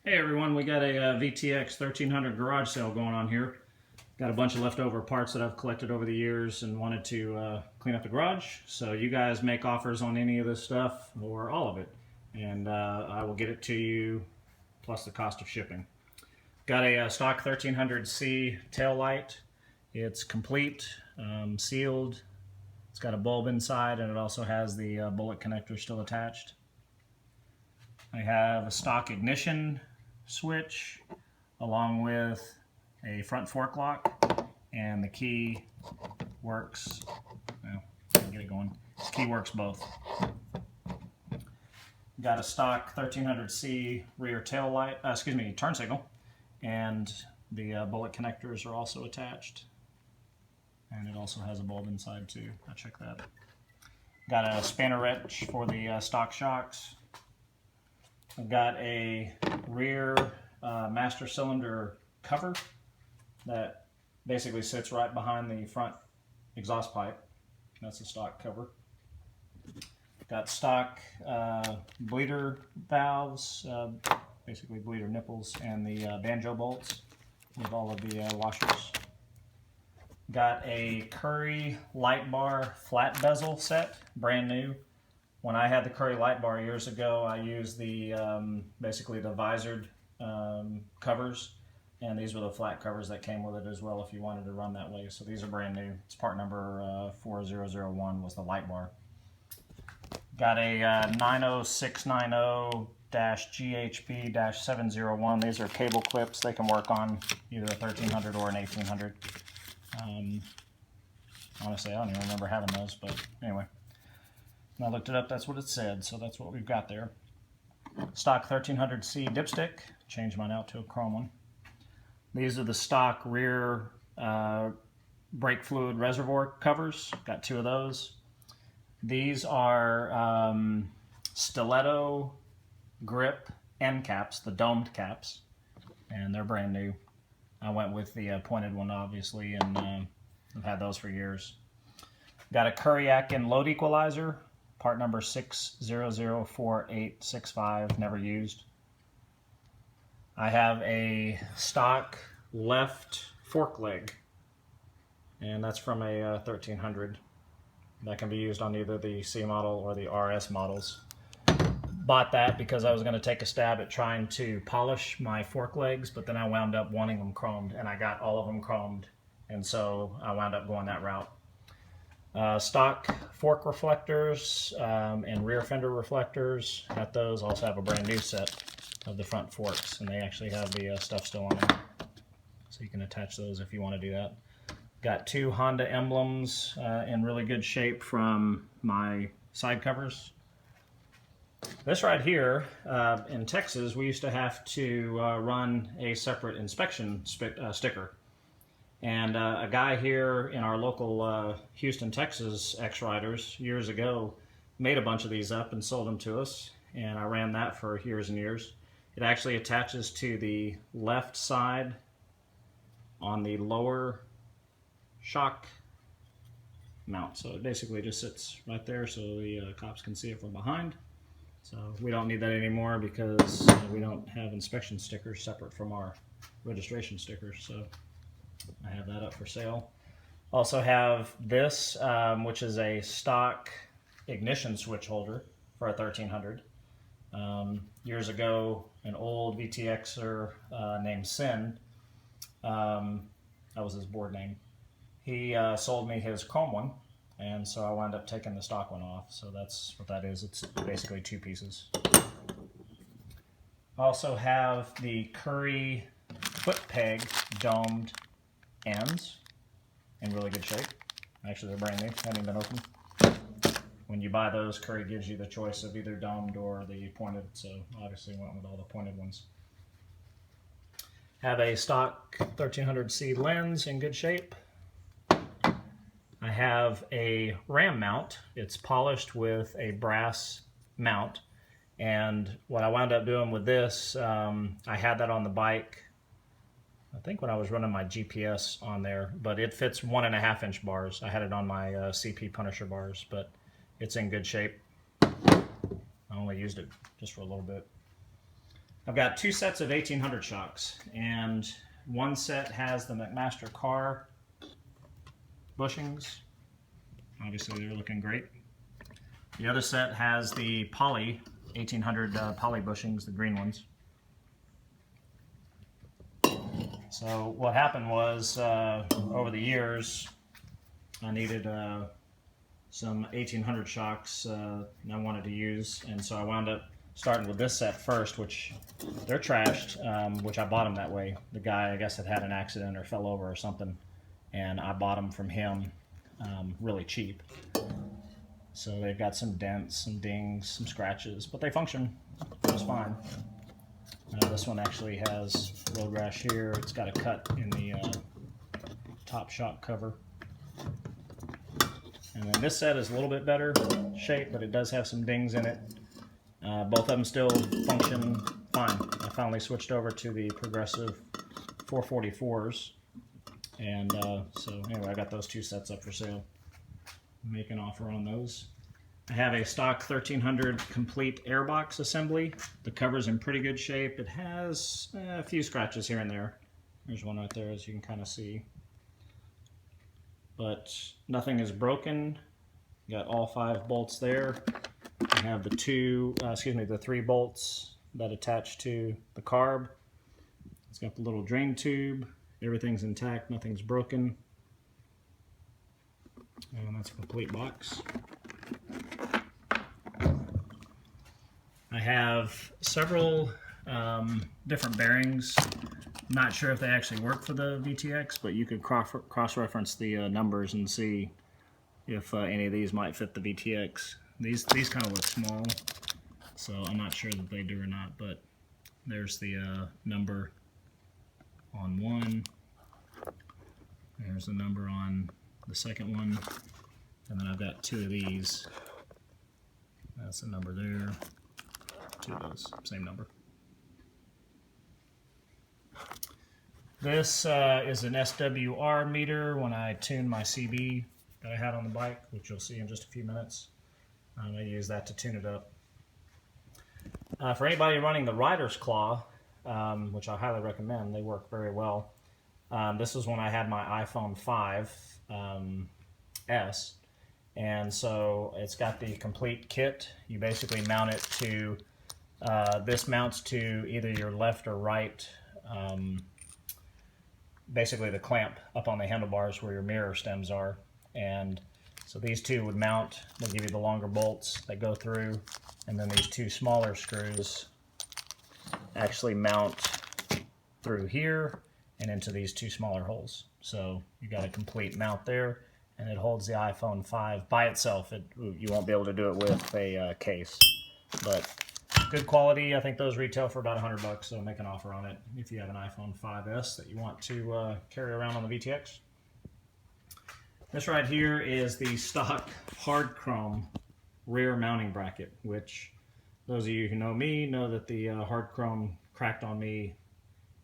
Hey everyone, we got a VTX 1300 garage sale going on here. Got a bunch of leftover parts that I've collected over the years and wanted to clean up the garage. So you guys make offers on any of this stuff or all of it, and I will get it to you plus the cost of shipping. Got a stock 1300C tail light. It's complete, sealed. It's got a bulb inside, and it also has the bullet connector still attached. I have a stock ignition switch along with a front fork lock, and the key works. Well, get it going. This key works both. Got a stock 1300C rear tail light, turn signal, and the bullet connectors are also attached. And it also has a bulb inside too. I'll check that. Got a spanner wrench for the stock shocks. I've got a rear master cylinder cover that basically sits right behind the front exhaust pipe. That's the stock cover. Got stock bleeder valves, basically bleeder nipples, and the banjo bolts with all of the washers. Got a Curry light bar flat bezel set, brand new. When I had the Curry light bar years ago, I used the basically the visored covers, and these were the flat covers that came with it as well if you wanted to run that way. So these are brand new. It's part number 4001 was the light bar. Got a 90690-GHP-701. These are cable clips. They can work on either a 1300 or an 1800. Honestly, I don't even remember having those, but anyway. When I looked it up, that's what it said, so that's what we've got there. Stock 1300C dipstick. Changed mine out to a chrome one. These are the stock rear brake fluid reservoir covers. Got two of those. These are stiletto grip end caps, the domed caps, and they're brand new. I went with the pointed one, obviously, and I've had those for years. Got a Curry-Akin load equalizer. Part number 6004865, never used. I have a stock left fork leg, and that's from a 1300. That can be used on either the C model or the RS models. Bought that because I was going to take a stab at trying to polish my fork legs, but then I wound up wanting them chromed, and I got all of them chromed, and so I wound up going that route. Stock fork reflectors and rear fender reflectors. Got those. Also have a brand new set of the front forks, and they actually have the stuff still on them, so you can attach those if you want to do that. Got two Honda emblems in really good shape from my side covers. This right here, in Texas, we used to have to run a separate inspection sticker. And a guy here in our local Houston, Texas X-Riders years ago made a bunch of these up and sold them to us, and I ran that for years and years. It actually attaches to the left side on the lower shock mount, so it basically just sits right there so the cops can see it from behind. So we don't need that anymore because we don't have inspection stickers separate from our registration stickers, so I have that up for sale. Also have this, which is a stock ignition switch holder for a 1300. Years ago, an old VTXer named Sin, that was his board name, he sold me his chrome one, and so I wound up taking the stock one off. So that's what that is. It's basically two pieces. Also have the Curry foot peg domed ends in really good shape. Actually, they're brand new, haven't even been opened. When you buy those, Curry gives you the choice of either domed or the pointed, so obviously went with all the pointed ones. Have a stock 1300C lens in good shape. I have a ram mount. It's polished with a brass mount, and what I wound up doing with this, I had that on the bike I think when I was running my GPS on there, but it fits 1.5 inch bars. I had it on my CP Punisher bars, but it's in good shape. I only used it just for a little bit. I've got two sets of 1800 shocks, and one set has the McMaster Carr bushings. Obviously they're looking great. The other set has the Poly 1800 Poly bushings, the green ones. So what happened was over the years I needed some 1800 shocks I wanted to use, and so I wound up starting with this set first, which they're trashed, which I bought them that way. The guy, I guess, had an accident or fell over or something, and I bought them from him really cheap. So they've got some dents, some dings, some scratches, but they function just fine. This one actually has road rash here. It's got a cut in the top shock cover. And then this set is a little bit better shape, but it does have some dings in it. Both of them still function fine. I finally switched over to the Progressive 444s. And so anyway, I got those two sets up for sale. Make an offer on those. I have a stock 1300 complete airbox assembly. The cover's in pretty good shape. It has a few scratches here and there. There's one right there, as you can kind of see. But nothing is broken. Got all 5 bolts there. I have the the 3 bolts that attach to the carb. It's got the little drain tube. Everything's intact, nothing's broken. And that's a complete box. I have several different bearings. Not sure if they actually work for the VTX, but you could cross-reference the numbers and see if any of these might fit the VTX. These kind of look small, so I'm not sure that they do or not, but there's the number on one. There's the number on the second one, and then I've got 2 of these. That's the number there. 2 of those, same number. This is an SWR meter when I tune my CB that I had on the bike, which you'll see in just a few minutes. I use that to tune it up. For anybody running the Rider's Claw, which I highly recommend, they work very well. This was when I had my iPhone 5S, and so it's got the complete kit. You basically mount it to, this mounts to either your left or right, basically the clamp up on the handlebars where your mirror stems are. And so these 2 would mount. They'll give you the longer bolts that go through, and then these 2 smaller screws actually mount through here and into these 2 smaller holes. So you got a complete mount there, and it holds the iPhone 5 by itself. You won't be able to do it with a case, but good quality. I think those retail for about $100, so make an offer on it if you have an iPhone 5S that you want to carry around on the VTX. This right here is the stock hard chrome rear mounting bracket, which those of you who know me know that the hard chrome cracked on me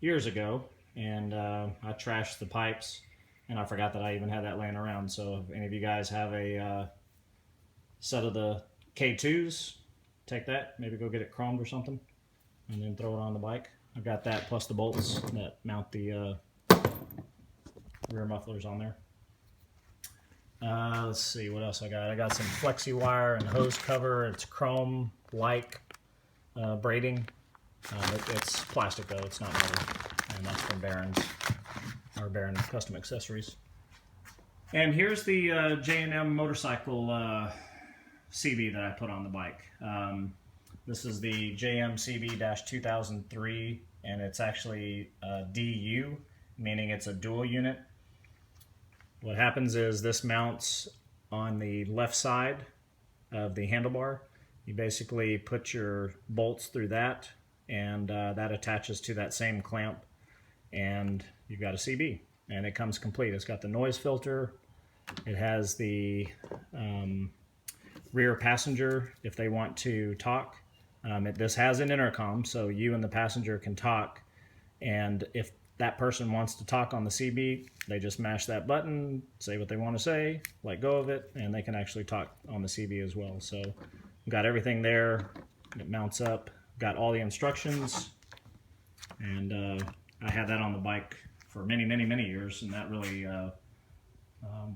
years ago, and I trashed the pipes, and I forgot that I even had that laying around. So if any of you guys have a set of the K2s, take that, maybe go get it chromed or something, and then throw it on the bike. I've got that plus the bolts that mount the rear mufflers on there. Let's see what else I got. I got some flexi wire and hose cover. It's chrome-like braiding. It's plastic though, it's not metal, and that's from Barron's, or Barron Custom Accessories. And here's the J&M motorcycle CB that I put on the bike. This is the JM CB-2003, and it's actually DU, meaning it's a dual unit. What happens is this mounts on the left side of the handlebar. You basically put your bolts through that, and that attaches to that same clamp, and you've got a CB, and it comes complete. It's got the noise filter. It has the rear passenger if they want to talk. This has an intercom, so you and the passenger can talk, and if that person wants to talk on the CB, they just mash that button, say what they want to say, let go of it, and they can actually talk on the CB as well. So got everything there. It mounts up. Got all the instructions And I had that on the bike for many, many, many years, and that really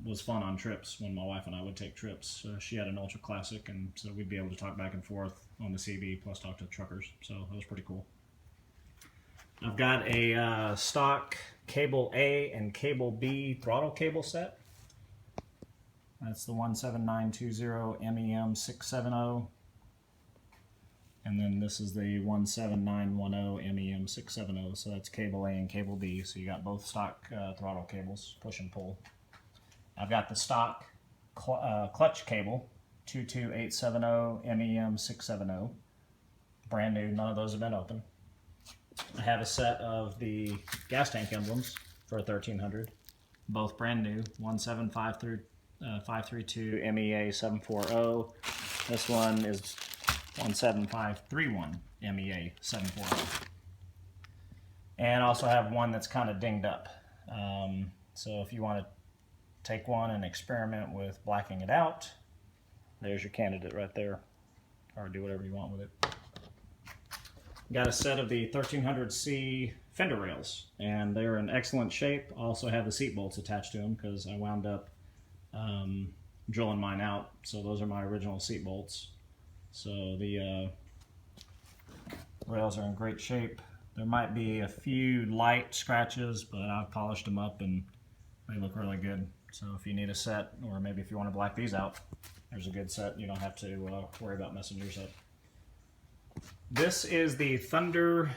was fun on trips when my wife and I would take trips. She had an Ultra Classic, and so we'd be able to talk back and forth on the CB plus talk to truckers, so that was pretty cool. I've got a stock cable A and cable B throttle cable set. That's the 17920 MEM 670. And then this is the 17910 MEM 670. So that's cable A and cable B. So you got both stock throttle cables, push and pull. I've got the stock clutch cable, 22870 MEM 670. Brand new, none of those have been open. I have a set of the gas tank emblems for 1300, both brand new, 17532 MEA 740. This one is 17531 MEA 740. And I also have one that's kind of dinged up. So if you want to take one and experiment with blacking it out, there's your candidate right there. Or do whatever you want with it. Got a set of the 1300C fender rails, and they're in excellent shape. Also have the seat bolts attached to them because I wound up drilling mine out. So those are my original seat bolts. So the rails are in great shape. There might be a few light scratches, but I've polished them up and they look really good. So if you need a set, or maybe if you want to black these out, there's a good set. You don't have to worry about messing yours up. This is the Thunder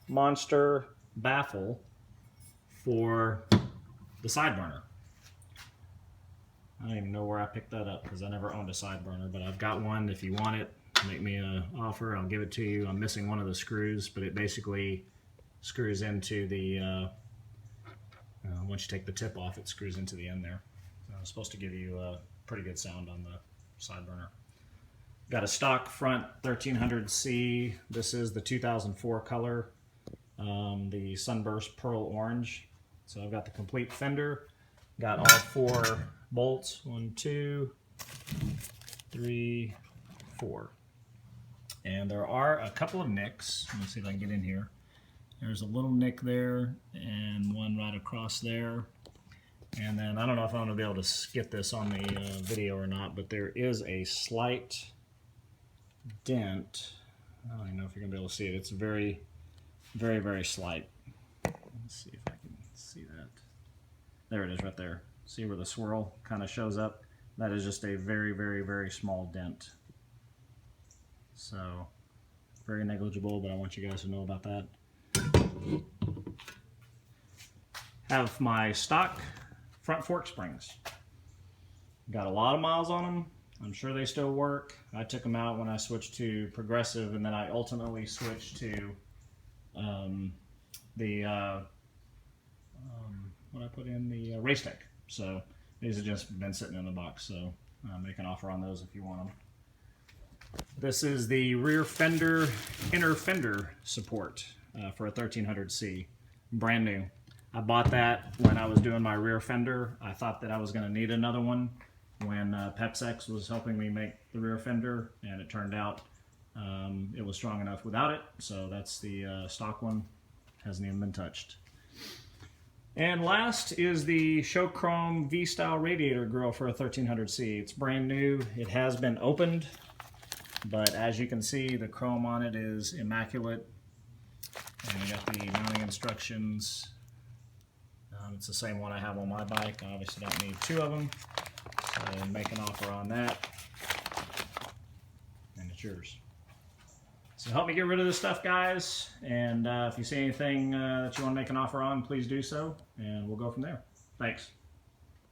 Monster baffle for the side burner. I don't even know where I picked that up because I never owned a side burner, but I've got one. If you want it, make me an offer. I'll give it to you. I'm missing one of the screws, but it basically screws into the, once you take the tip off, it screws into the end there. So it's supposed to give you a pretty good sound on the side burner. Got a stock front 1300C. This is the 2004 color, the Sunburst Pearl Orange. So I've got the complete fender. Got all 4 bolts. 1, 2, 3, 4. And there are a couple of nicks. Let me see if I can get in here. There's a little nick there and one right across there. And then I don't know if I'm going to be able to get this on the video or not, but there is a slight dent. I don't even know if you're going to be able to see it. It's very, very, very slight. Let's see if I can see that. There it is right there. See where the swirl kind of shows up? That is just a very, very, very small dent. So, very negligible, but I want you guys to know about that. Have my stock front fork springs. Got a lot of miles on them. I'm sure they still work. I took them out when I switched to Progressive, and then I ultimately switched to what I put in the Racetech. So these have just been sitting in the box, so make an offer on those if you want them. This is the rear fender, inner fender support for a 1300C, brand new. I bought that when I was doing my rear fender. I thought that I was going to need another one when Pepsex was helping me make the rear fender, and it turned out it was strong enough without it. So that's the stock one, hasn't even been touched. And last is the Showchrome V-Style radiator grill for a 1300C. It's brand new. It has been opened, but as you can see, the chrome on it is immaculate. And we got the mounting instructions. It's the same one I have on my bike. I obviously don't need 2 of them. So make an offer on that, and it's yours. So help me get rid of this stuff, guys. And if you see anything that you want to make an offer on, please do so, and we'll go from there. Thanks.